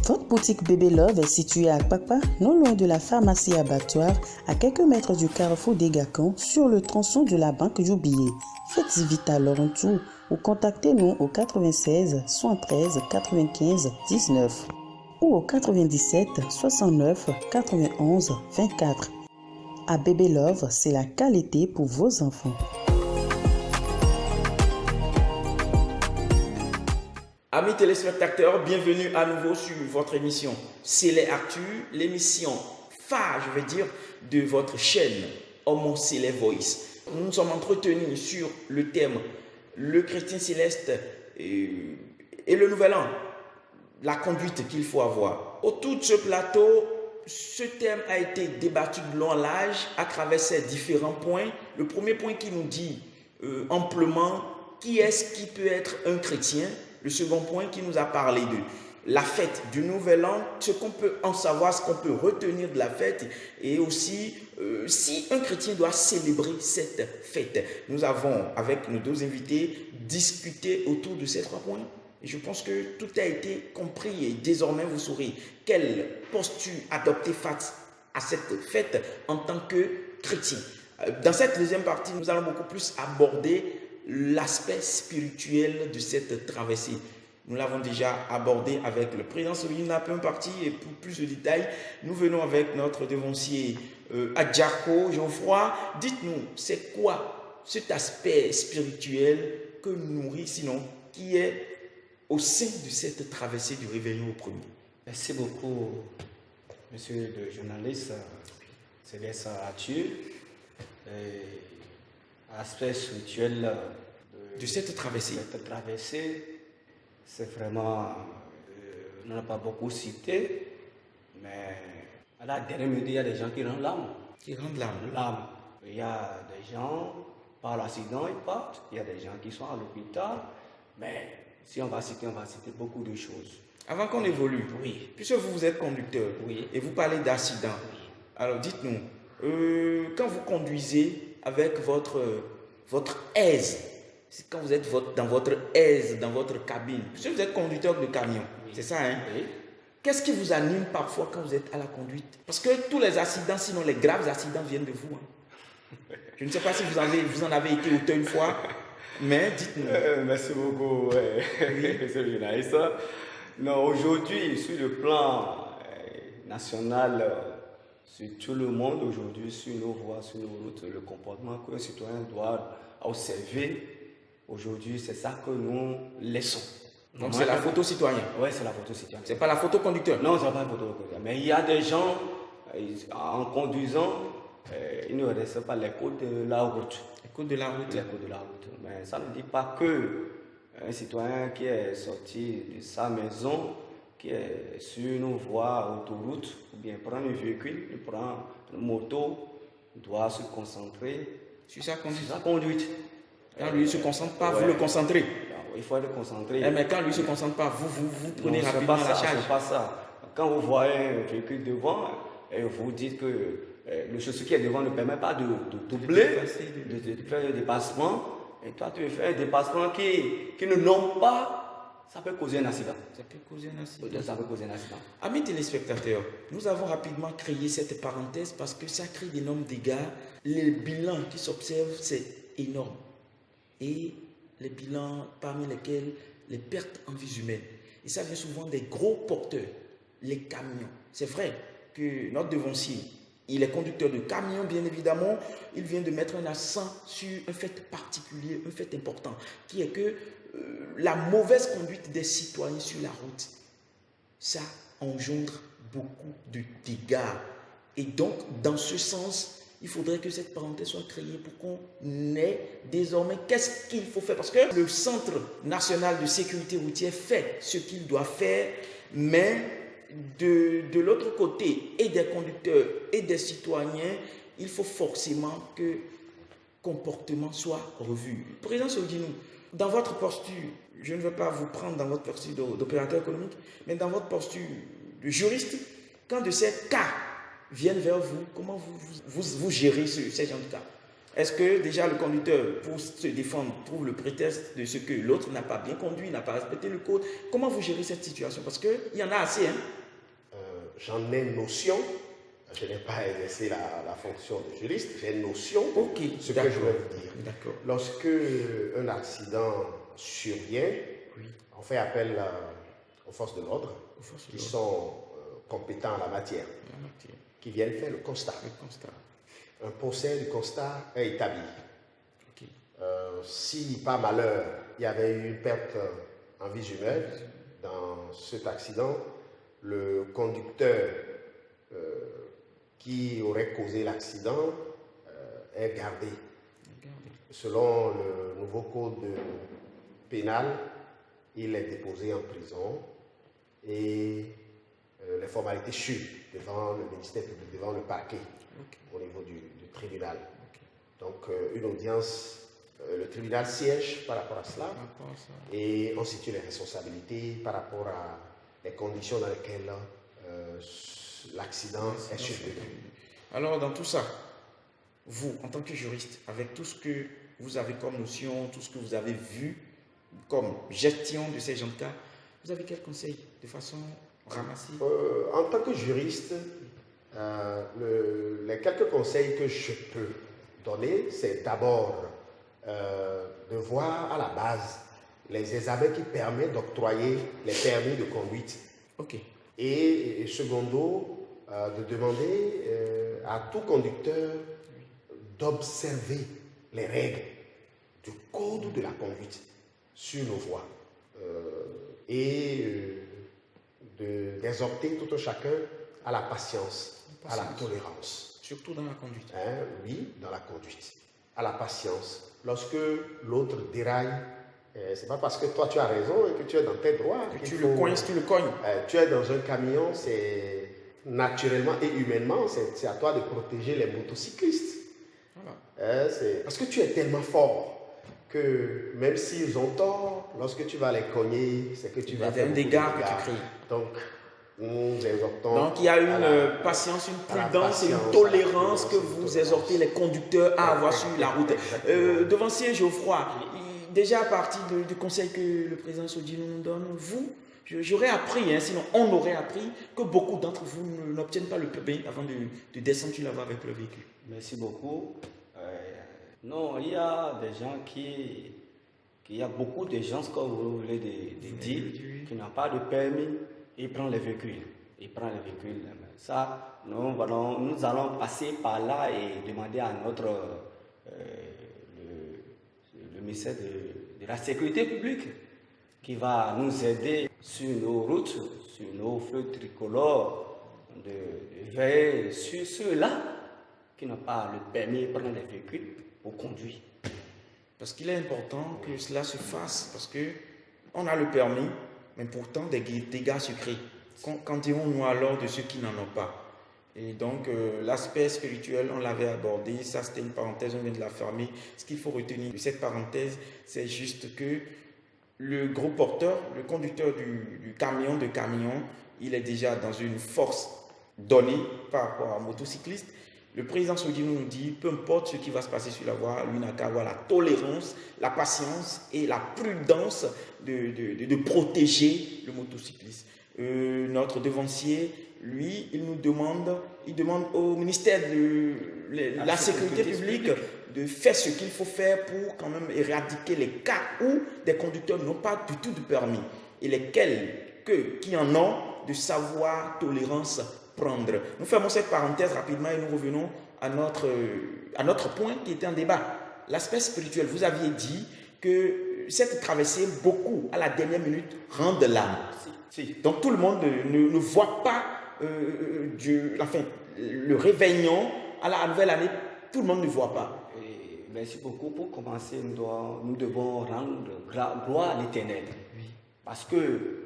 Votre boutique Bébé Love est située à Akpakpa, non loin de la pharmacie abattoir, à quelques mètres du carrefour des Gacans, sur le tronçon de la banque du billet. Faites vite alors un tour ou contactez-nous au 96 73 95 19 ou au 97 69 91 24. À Bébé Love, c'est la qualité pour vos enfants. Amis téléspectateurs, bienvenue à nouveau sur votre émission C'est les Actu, l'émission phare, je vais dire, de votre chaîne Homo Céleste Voice. Nous nous sommes entretenus sur le thème le chrétien céleste et le nouvel an, la conduite qu'il faut avoir. Autour de ce plateau, ce thème a été débattu de long en large à travers ces différents points. Le premier point qui nous dit amplement qui est-ce qui peut être un chrétien. Le second point qui nous a parlé de la fête du Nouvel An, ce qu'on peut en savoir, ce qu'on peut retenir de la fête et aussi si un chrétien doit célébrer cette fête. Nous avons, avec nos deux invités, discuté autour de ces trois points. Et je pense que tout a été compris et désormais vous saurez quelle posture adopter face à cette fête en tant que chrétien. Dans cette deuxième partie, nous allons beaucoup plus aborder l'aspect spirituel de cette traversée. Nous l'avons déjà abordé avec le président Soline Lapin parti et pour plus de détails, nous venons avec notre devancier Adjako Geoffroy. Dites-nous, c'est quoi cet aspect spirituel que nous nourrit, sinon qui est au sein de cette traversée du réveillon au premier? Merci beaucoup, monsieur le journaliste Céleste Arthur. Aspect spirituel de cette traversée. C'est vraiment, on n'en a pas beaucoup cité, mais à la dernière minute, il y a des gens qui rendent l'âme. Qui rendent l'âme. Il y a des gens, par l'accident, ils partent. Il y a des gens qui sont à l'hôpital. Mais si on va citer beaucoup de choses. Avant qu'on évolue, oui. Puisque vous êtes conducteur, oui. Et vous parlez d'accident, oui. Alors dites-nous, quand vous conduisez avec votre aise, c'est quand vous êtes dans votre aise, dans votre cabine, puisque vous êtes conducteur de camion, oui. C'est ça, hein? Oui. Qu'est-ce qui vous anime parfois quand vous êtes à la conduite? Parce que tous les accidents, sinon les graves accidents viennent de vous. Hein. Je ne sais pas si vous en avez été auteur une fois, mais dites-nous. Merci beaucoup, monsieur le journaliste. Non, aujourd'hui, sur le plan national, sur tout le monde, aujourd'hui, sur nos voies, sur nos routes, le comportement qu'un citoyen doit observer, aujourd'hui, c'est ça que nous laissons. Donc c'est la photo citoyen. Oui, c'est la photo citoyen. C'est pas la photo conducteur. Non, c'est pas la photo conducteur. Mais il y a des gens, en conduisant, ils ne respectent pas les codes de la route. Les codes de la route. Les codes de la route. Mais ça ne dit pas que un citoyen qui est sorti de sa maison, qui est sur une voie autoroute, ou bien prend un véhicule, il prend une moto, doit se concentrer sur sa conduite. Quand lui ne se concentre pas, vous le concentrez. Il faut être concentré. Mais quand lui ne se concentre pas, vous prenez rapidement la charge. C'est pas ça. quand vous voyez un véhicule devant, et vous dites que le chaussée qui est devant ne permet pas de doubler, de faire des dépassements, et toi tu fais un dépassement qui ne nomme pas, ça peut causer un accident. Ça peut causer un accident. Ça peut causer un accident. Amis téléspectateurs, nous avons rapidement créé cette parenthèse parce que ça crée d'énormes dégâts. Les bilans qui s'observent, c'est énorme. Et les bilans parmi lesquels les pertes en vies humaines. Et ça vient souvent des gros porteurs, les camions. C'est vrai que notre devancier, il est conducteur de camion, bien évidemment. Il vient de mettre un accent sur un fait particulier, un fait important, qui est que la mauvaise conduite des citoyens sur la route, ça engendre beaucoup de dégâts. Et donc, dans ce sens, il faudrait que cette parenthèse soit créée pour qu'on ait désormais qu'est-ce qu'il faut faire. Parce que le Centre national de sécurité routière fait ce qu'il doit faire, mais de l'autre côté, et des conducteurs et des citoyens, il faut forcément que le comportement soit revu. Président Sodinou, dans votre posture, je ne veux pas vous prendre dans votre posture d'opérateur économique, mais dans votre posture de juriste, quand de ces cas viennent vers vous, comment vous gérez ces gens de cas? Est-ce que déjà le conducteur, pour se défendre, trouve le prétexte de ce que l'autre n'a pas bien conduit, n'a pas respecté le code? Comment vous gérez cette situation? Parce qu'il y en a assez. Hein? J'en ai notion. Je n'ai pas exercé la fonction de juriste. J'ai notion de ce que je vais vous dire. Lorsque un accident survient, on fait appel aux forces de l'ordre qui sont compétents en la matière, qui viennent faire le constat. Un procès du constat est établi. Si par malheur il y avait eu une perte en vie humaine dans cet accident, le conducteur qui aurait causé l'accident est gardé. Selon le nouveau code pénal, il est déposé en prison et les formalités suivent devant le ministère public, devant le parquet, au niveau du tribunal. Donc une audience, le tribunal siège par rapport à cela et on situe les responsabilités par rapport à les conditions dans lesquelles l'accident est survenu. Alors dans tout ça, vous, en tant que juriste, avec tout ce que vous avez comme notion, tout ce que vous avez vu comme gestion de ces gens de cas, vous avez quel conseil de façon ramassée? En tant que juriste, les quelques conseils que je peux donner, c'est d'abord de voir à la base les examens qui permettent d'octroyer les permis de conduite. Et secondo, de demander à tout conducteur d'observer les règles du code de la conduite sur nos voies et d'exhorter tout un chacun à la patience, à la tolérance. Surtout dans la conduite. Oui, dans la conduite. À la patience. Lorsque l'autre déraille, c'est pas parce que toi tu as raison et que tu es dans tes droits. Que tu le cognes. Tu es dans un camion, c'est naturellement et humainement, c'est à toi de protéger les motocyclistes. Parce que tu es tellement fort que même s'ils ont tort, lorsque tu vas les cogner, c'est que tu vas faire un dégât que tu crées. Donc, nous exhortons. Donc, il y a une patience, une prudence et une tolérance que vous exhortez les conducteurs à avoir sur la route. Devancier Geoffroy, déjà à partir du conseil que le président Sodinou nous donne, j'aurais appris, sinon on aurait appris que beaucoup d'entre vous n'obtiennent pas le permis avant de descendre sur la voie avec le véhicule. Merci beaucoup. Non, il y a des gens il y a beaucoup de gens, comme vous voulez dire, qui n'ont pas de permis, ils prennent les véhicules. Ça, nous allons passer par là et demander à notre le ministère de la sécurité publique qui va nous aider sur nos routes, sur nos feux tricolores, de veiller sur ceux-là qui n'ont pas le permis de prendre les véhicules pour conduire. Parce qu'il est important que cela se fasse, parce qu'on a le permis, mais pourtant des dégâts se créent. Qu'en dirons-nous alors de ceux qui n'en ont pas? Et donc l'aspect spirituel, on l'avait abordé, ça c'était une parenthèse, on vient de la fermer. Ce qu'il faut retenir de cette parenthèse, c'est juste que le gros porteur, le conducteur du camion, il est déjà dans une force donnée par rapport à un motocycliste. Le président Sogino nous dit, peu importe ce qui va se passer sur la voie, lui n'a qu'à avoir la tolérance, la patience et la prudence de protéger le motocycliste. Notre devancier, lui, il demande au ministère de la sécurité publique de faire ce qu'il faut faire pour quand même éradiquer les cas où des conducteurs n'ont pas du tout de permis et lesquels qui en ont de savoir tolérance prendre. Nous fermons cette parenthèse rapidement et nous revenons à notre point qui était en débat. L'aspect spirituel, vous aviez dit que cette traversée, beaucoup, à la dernière minute, rendent l'âme. Donc tout le monde ne voit pas le réveillon à la nouvelle année, tout le monde ne voit pas. Et merci beaucoup. Pour commencer, nous devons rendre gloire à l'Éternel. Oui. Parce que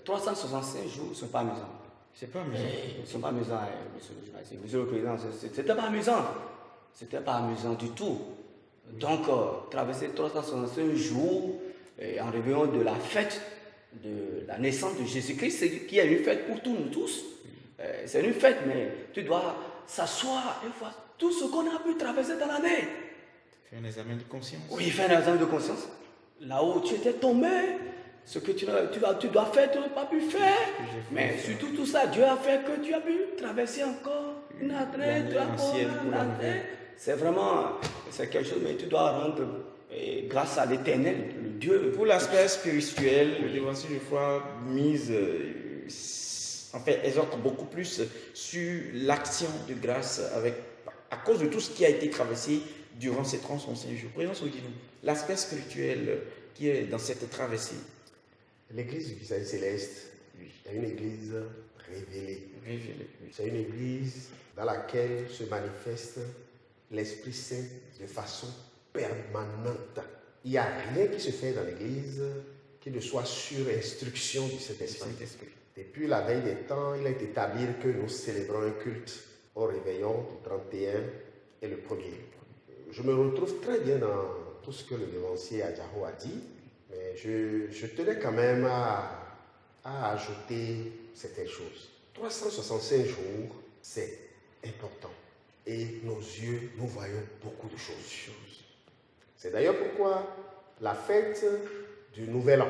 365 jours ne sont pas amusants. C'est pas amusant. Ils ne sont pas amusants, monsieur le Président. C'était pas amusant. C'était pas amusant du tout. Donc, traverser 365 jours en réveillant de la fête de la naissance de Jésus-Christ, qui est une fête pour nous tous. C'est une fête, mais tu dois s'asseoir et voir tout ce qu'on a pu traverser dans l'année. Faire un examen de conscience. Oui, faire un examen de conscience. Là où tu étais tombé, ce que tu dois faire, tu n'as pas pu faire. Mais surtout tout ça, Dieu a fait que tu as pu traverser encore une année, c'est vraiment, c'est quelque chose, mais tu dois rendre grâce à l'Éternel, le Dieu. Pour l'aspect spirituel, le devancier de foi exhorte beaucoup plus sur l'action de grâce à cause de tout ce qui a été traversé durant ces 365 jours. Président Sogino, l'aspect spirituel qui est dans cette traversée. L'église du Christ céleste est une église révélée. C'est une église dans laquelle se manifeste l'Esprit Saint de façon permanente. Il n'y a rien qui se fait dans l'église qui ne soit sur instruction du Saint-Esprit. Depuis la veille des temps, il est établi que nous célébrons un culte au réveillon du 31 et le 1er. Je me retrouve très bien dans tout ce que le devancier Adjaro a dit, mais je tenais quand même à ajouter certaines choses. 365 jours, c'est important. Et nos yeux, nous voyons beaucoup de choses. C'est d'ailleurs pourquoi la fête du Nouvel An,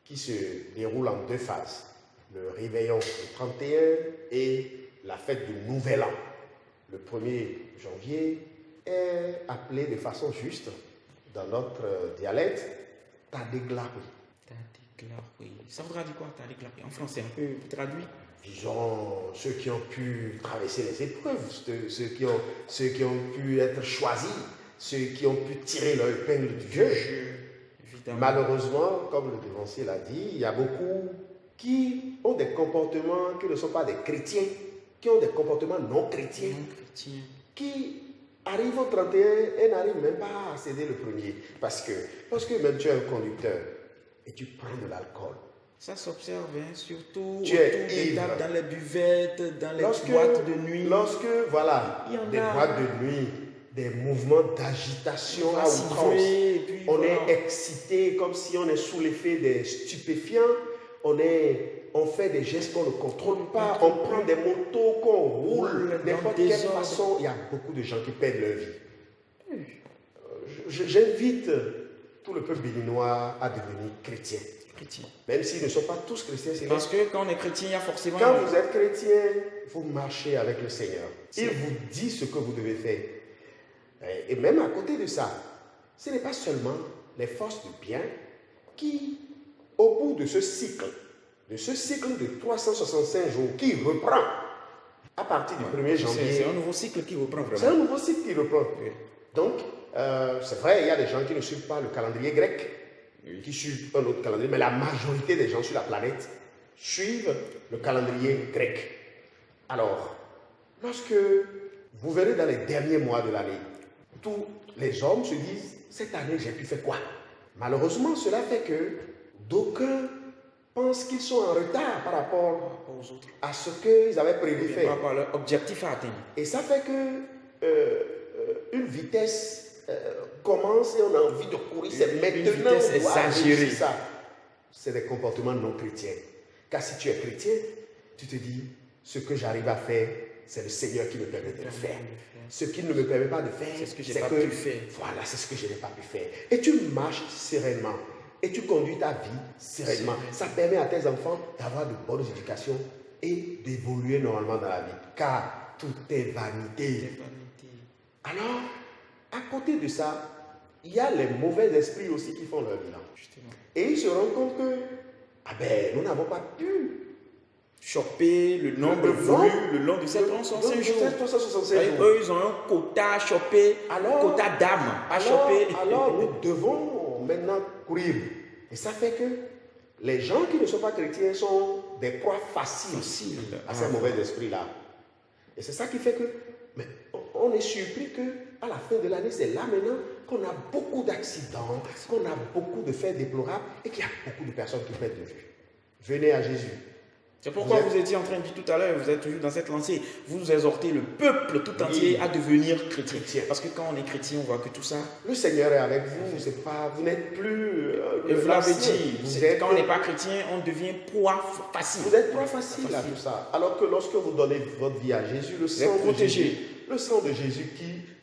qui se déroule en 2 phases, le réveillon du 31 et la fête du Nouvel An, le 1er janvier, est appelée de façon juste, dans notre dialecte, Tadeglawi. Tadeglawi. Ça voudra dire quoi, Tadeglawi? En français, un peu traduit. Disons, ceux qui ont pu traverser les épreuves, ceux qui ont pu être choisis, ceux qui ont pu tirer leur épingle du jeu. Malheureusement, comme le devancier l'a dit, il y a beaucoup qui ont des comportements qui ne sont pas des chrétiens, qui ont des comportements non chrétiens, qui arrivent au 31 et n'arrivent même pas à céder le 1er. Parce que même tu es un conducteur et tu prends de l'alcool. Ça s'observe, surtout tu es ivre. Dans les buvettes, dans les boîtes de nuit. Lorsque, voilà, des boîtes de nuit, des mouvements d'agitation à outrance, on est excité comme si on est sous l'effet des stupéfiants, on fait des gestes qu'on ne contrôle pas, on prend des motos qu'on roule, n'importe quelle façon. Il y a beaucoup de gens qui perdent leur vie. J'invite tout le peuple béninois à devenir chrétien. Même s'ils ne sont pas tous chrétiens. Parce que quand on est chrétien, il y a forcément... Quand vous êtes chrétien, vous marchez avec le Seigneur. Il vous dit ce que vous devez faire. Et même à côté de ça, ce n'est pas seulement les forces du bien qui, au bout de ce cycle de 365 jours qui reprend à partir du 1er janvier... C'est un nouveau cycle qui reprend vraiment. C'est un nouveau cycle qui reprend. Oui. Donc, c'est vrai, il y a des gens qui ne suivent pas le calendrier grec, qui suivent un autre calendrier, mais la majorité des gens sur la planète suivent le calendrier grec. Alors, lorsque vous verrez dans les derniers mois de l'année, tous les hommes se disent, cette année j'ai pu faire quoi? Malheureusement, cela fait que d'aucuns pensent qu'ils sont en retard par rapport aux autres, à ce qu'ils avaient prévu faire. Par rapport à leur objectif à atteindre. Et ça fait que une vitesse commence et on a envie de courir. C'est maintenant. Vitesse exagérée. Ça. C'est des comportements non chrétiens. Car si tu es chrétien, tu te dis, ce que j'arrive à faire, c'est le Seigneur qui me permet de le faire. Ce qu'il ne me permet pas de faire, c'est ce que je n'ai pas pu faire. Voilà, c'est ce que je n'ai pas pu faire. Et tu marches sereinement. Et tu conduis ta vie sereinement. Ça permet à tes enfants d'avoir de bonnes éducations et d'évoluer normalement dans la vie. Car tout est vanité. Alors, à côté de ça, il y a les mauvais esprits aussi qui font leur bilan. Justement. Et ils se rendent compte que, nous n'avons pas pu choper le nombre voulu le long de ces 365 jours. Eux, ils ont un quota à choper, quota d'âme à choper. Alors, nous devons maintenant courir. Et ça fait que les gens qui ne sont pas chrétiens sont des proies faciles à ces mauvais esprits-là. Et c'est ça qui fait que, mais on est surpris qu'à la fin de l'année, c'est là maintenant qu'on a beaucoup d'accidents, qu'on a beaucoup de faits déplorables et qu'il y a beaucoup de personnes qui perdent de vue. Venez à Jésus. C'est pourquoi vous étiez en train de dire tout à l'heure, vous êtes toujours dans cette lancée, vous exhortez le peuple tout entier à devenir chrétien. Parce que quand on est chrétien, on voit que tout ça... Le Seigneur est avec vous, vous n'êtes plus... et vous l'avez dit, quand on n'est pas chrétien, on devient proie facile. Vous êtes proie facile à tout ça. Alors que lorsque vous donnez votre vie à Jésus, le sang de Jésus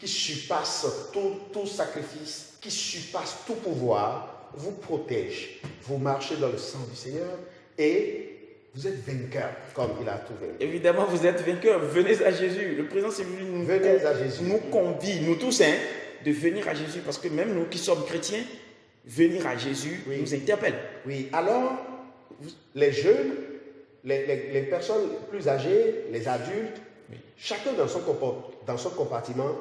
qui surpasse tout sacrifice, qui surpasse tout pouvoir, vous protège. Vous marchez dans le sang du Seigneur et... vous êtes vainqueur, comme il a tout vaincu. Évidemment, vous êtes vainqueur. Venez à Jésus. Le président c'est venu nous convie, nous tous, de venir à Jésus. Parce que même nous qui sommes chrétiens, venir à Jésus nous interpelle. Oui, alors, les jeunes, les personnes plus âgées, les adultes, chacun dans son compartiment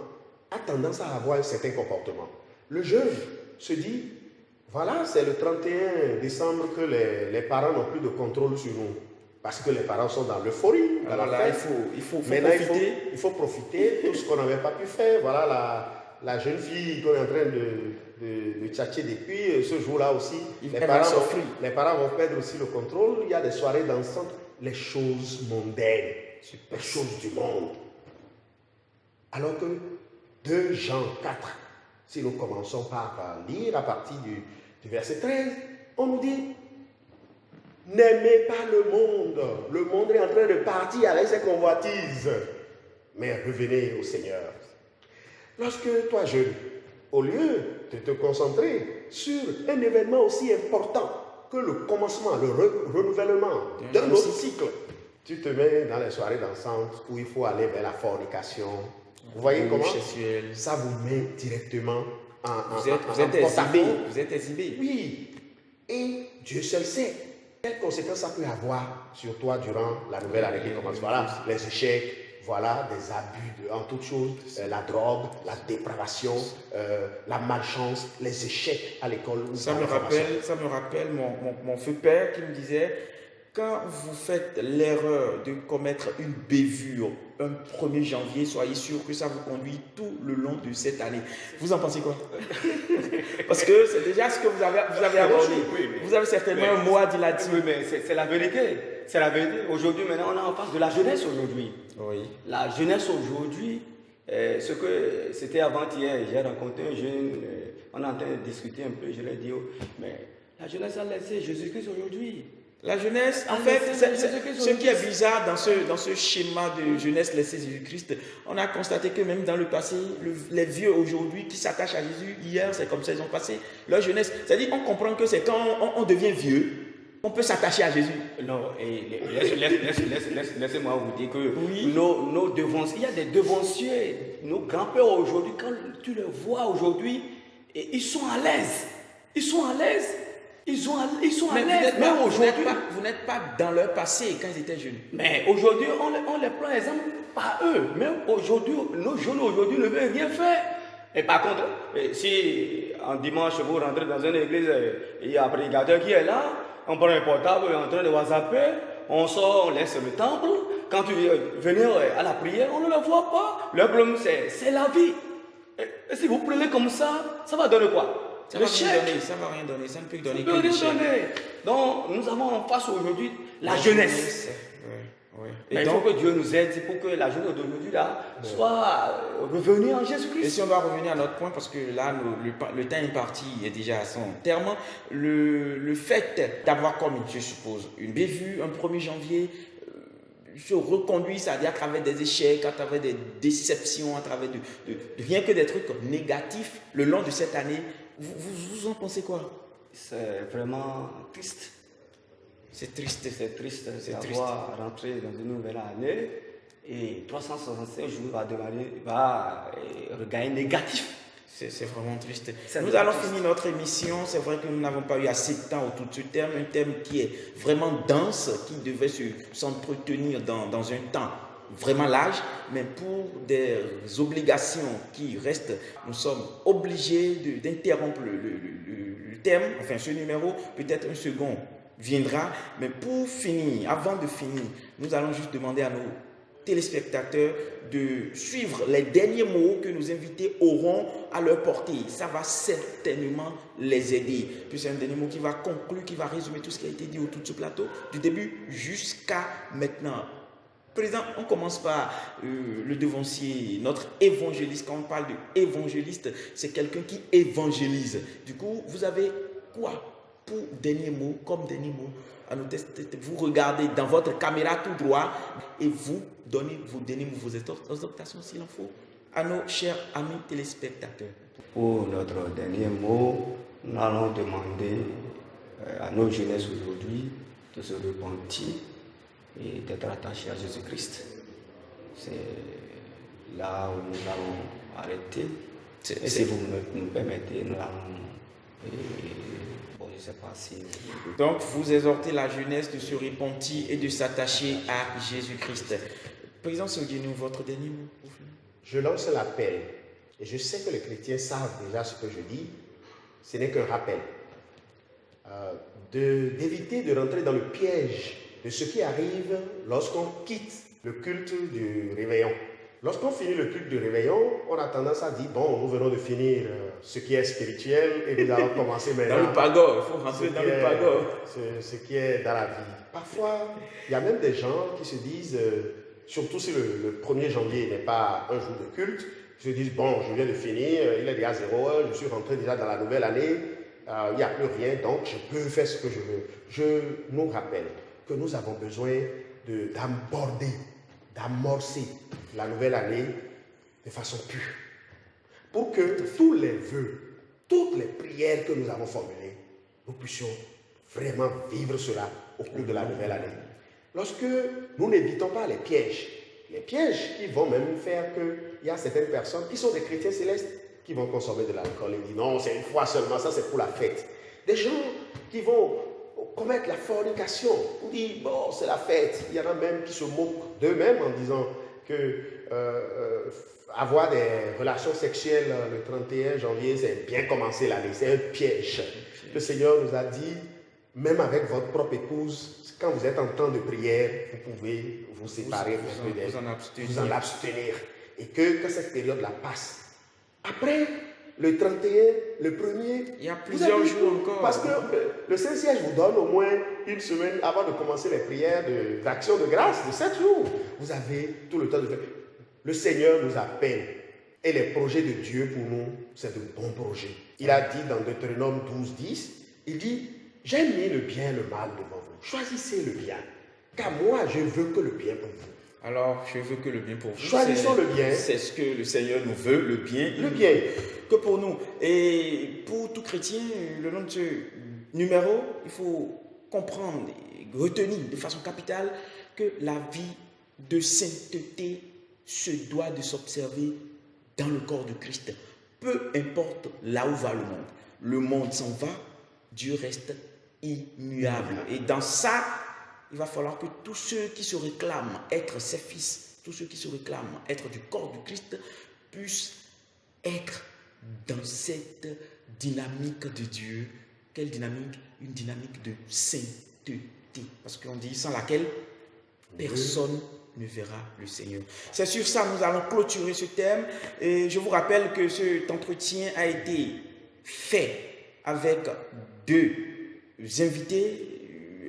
a tendance à avoir un certain comportement. Le jeune se dit... voilà, c'est le 31 décembre que les parents n'ont plus de contrôle sur nous. Parce que les parents sont dans l'euphorie. Alors là, il faut profiter. Il faut profiter tout ce qu'on n'avait pas pu faire. Voilà la jeune fille qu'on est en train de tchatcher depuis. Ce jour-là aussi, les parents vont perdre aussi le contrôle. Il y a des soirées dansantes. Les choses mondaines, les choses du monde. Alors que 2 Jean 4, si nous commençons par lire à partir du verset 13, on nous dit, n'aimez pas le monde. Le monde est en train de partir avec ses convoitises. Mais revenez au Seigneur. Lorsque toi, jeune, au lieu de te concentrer sur un événement aussi important que le commencement, le renouvellement d'un autre cycle, tu te mets dans les soirées dansantes où il faut aller vers la fornication. Vous voyez comment ça vous met directement vous êtes exhibé. Oui. Et Dieu seul sait quelles conséquences ça peut avoir sur toi durant la nouvelle année qui commence. Voilà, les échecs, voilà, des abus en toutes choses, la drogue, la dépravation, la malchance, les échecs à l'école. Ça me rappelle mon feu père qui me disait, quand vous faites l'erreur de commettre une bévure un 1er janvier, soyez sûr que ça vous conduit tout le long de cette année. Vous en pensez quoi? Parce que c'est déjà ce que vous avez abordé. Vous avez certainement un mot à dire là-dessus. Oui, mais c'est la vérité. C'est la vérité. Aujourd'hui, maintenant, on est en face de la jeunesse aujourd'hui. Oui. La jeunesse aujourd'hui, ce que c'était avant-hier, j'ai rencontré un jeune, on est en train de discuter un peu, je lui ai dit, mais la jeunesse a laissé Jésus-Christ aujourd'hui. La jeunesse, en fait, ce qui est bizarre dans ce schéma de jeunesse laissée Jésus-Christ, on a constaté que même dans le passé, les vieux aujourd'hui qui s'attachent à Jésus, hier, c'est comme ça, ils ont passé leur jeunesse. C'est-à-dire qu'on comprend que c'est quand on devient vieux, on peut s'attacher à Jésus. Non, laissez-moi vous dire que nos devanciers, il y a des devanciers, nos grands-pères aujourd'hui, quand tu les vois aujourd'hui, ils sont à l'aise. Ils sont à l'aise. Ils sont à l'aise. Mais aujourd'hui, vous n'êtes pas dans leur passé quand ils étaient jeunes. Mais aujourd'hui, on les prend exemple par eux. Même aujourd'hui, nos jeunes aujourd'hui ne veulent rien faire. Et par contre, si en dimanche vous rentrez dans une église, il y a un prédicateur qui est là, on prend un portable, on est en train de whatsapper, on sort, on laisse le temple. Quand tu viens venir à la prière, on ne le voit pas. Le problème, c'est la vie. Et si vous prenez comme ça va donner quoi? Ça ne va rien donner, ça ne peut donner que le chèque. Donc, nous avons en face aujourd'hui la jeunesse. Oui. Mais donc, il faut que Dieu nous aide pour que la journée d'aujourd'hui là soit revenue en Jésus-Christ. Et si on doit revenir à notre point, parce que là, le temps imparti est déjà à son terme, le fait d'avoir commis, je suppose, une bévue un 1er janvier, se reconduit, c'est-à-dire à travers des échecs, à travers des déceptions, à travers rien que des trucs négatifs le long de cette année, vous en pensez quoi? C'est vraiment triste. C'est triste. C'est triste d'avoir rentré dans une nouvelle année et 365 jours va regagner négatif. C'est vraiment triste. Nous allons finir notre émission. C'est vrai que nous n'avons pas eu assez de temps autour de ce thème, un thème qui est vraiment dense, qui devait s'entretenir dans un temps vraiment large, mais pour des obligations qui restent, nous sommes obligés d'interrompre le thème, enfin ce numéro, peut-être un second viendra, mais pour finir, avant de finir, nous allons juste demander à nos téléspectateurs de suivre les derniers mots que nos invités auront à leur porter. Ça va certainement les aider. Puis c'est un dernier mot qui va conclure, qui va résumer tout ce qui a été dit autour de ce plateau, du début jusqu'à maintenant. Président, on commence par le devancier, notre évangéliste. Quand on parle d'évangéliste, c'est quelqu'un qui évangélise. Du coup, vous avez quoi pour dernier mot, comme dernier mot à nos tests? Vous regardez dans votre caméra tout droit et vous donnez vos derniers mots, vos exhortations s'il en faut, à nos chers amis téléspectateurs. Pour notre dernier mot, nous allons demander à nos jeunesses aujourd'hui de se repentir et d'être attachés à Jésus-Christ. C'est là où nous allons arrêter. Et si vous nous permettez, nous allons... je sais pas si... Donc, vous exhortez la jeunesse de se repentir et de s'attacher à Jésus-Christ. Président Sogdinou, votre dernier mot. Je lance l'appel, et je sais que les chrétiens savent déjà ce que je dis, ce n'est qu'un rappel, d'éviter de rentrer dans le piège de ce qui arrive lorsqu'on quitte le culte du réveillon. Lorsqu'on finit le culte du réveillon, on a tendance à dire, bon, nous venons de finir ce qui est spirituel et nous allons commencer maintenant. Dans le pagode, il faut rentrer dans le pagode. Ce qui est dans la vie. Parfois, il y a même des gens qui se disent, surtout si le 1er janvier n'est pas un jour de culte, ils se disent, bon, je viens de finir, il est déjà 0 heure, je suis rentré déjà dans la nouvelle année, il n'y a plus rien, donc je peux faire ce que je veux. Je nous rappelle que nous avons besoin d'amorcer la nouvelle année de façon pure. Pour que tous les vœux, toutes les prières que nous avons formulées, nous puissions vraiment vivre cela au cours de la nouvelle année. Lorsque nous n'évitons pas les pièges qui vont même faire qu'il y a certaines personnes qui sont des chrétiens célestes qui vont consommer de l'alcool et dire non, c'est une fois seulement, ça c'est pour la fête. Des gens qui vont commettre la fornication, on dit bon, c'est la fête. Il y en a même qui se moquent d'eux-mêmes en disant que avoir des relations sexuelles le 31 janvier, c'est bien commencer l'année, c'est un piège. Le Seigneur nous a dit, même avec votre propre épouse, quand vous êtes en temps de prière, vous pouvez vous séparer, vous en abstenir. Et que cette période-là passe. Après, le 31, le 1er, il y a plusieurs jours encore. Parce que le Saint-Siège vous donne au moins une semaine avant de commencer les prières d'action de grâce de 7 jours. Vous avez tout le temps de faire. Le Seigneur nous appelle. Et les projets de Dieu pour nous, c'est de bons projets. Il a dit dans Deutéronome 12, 10, il dit, j'ai mis le bien et le mal devant vous. Choisissez le bien. Car moi, je veux que le bien pour vous. Alors, je veux que le bien pour vous. Choisissons le bien. C'est ce que le Seigneur nous veut, le bien. Le bien. Que pour nous. Et pour tout chrétien, le long de ce numéro, il faut comprendre et retenir de façon capitale que la vie de sainteté se doit de s'observer dans le corps de Christ. Peu importe là où va le monde. Le monde s'en va, Dieu reste immuable. Et dans ça, il va falloir que tous ceux qui se réclament être ses fils, tous ceux qui se réclament être du corps du Christ, puissent être dans cette dynamique de Dieu. Quelle dynamique? Une dynamique de sainteté. Parce qu'on dit sans laquelle personne ne verra le Seigneur. C'est sur ça que nous allons clôturer ce thème. Et je vous rappelle que cet entretien a été fait avec deux invités.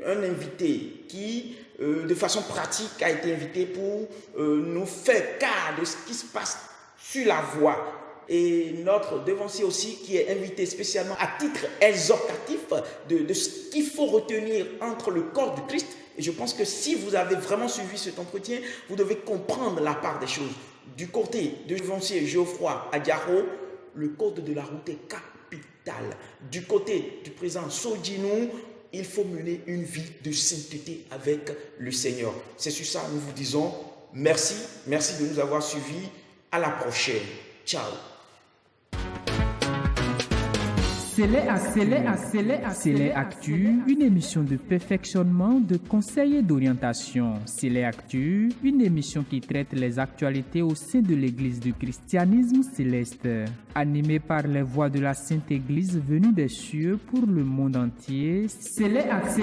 Un invité qui de façon pratique, a été invité pour nous faire cas de ce qui se passe sur la voie. Et notre devancier aussi qui est invité spécialement à titre exhortatif de ce qu'il faut retenir entre le corps du Christ. Et je pense que si vous avez vraiment suivi cet entretien, vous devez comprendre la part des choses. Du côté de devancier Geoffroy Adiaro, le code de la route est capital. Du côté du président Sodjinou, il faut mener une vie de sainteté avec le Seigneur. C'est sur ça que nous vous disons merci. Merci de nous avoir suivis. À la prochaine. Ciao. C'est Actu, une émission de perfectionnement, de conseil et d'orientation. C'est Actu, une émission qui traite les actualités au sein de l'Église du christianisme céleste. Animée par les voix de la Sainte Église venue des cieux pour le monde entier. C'est Actu.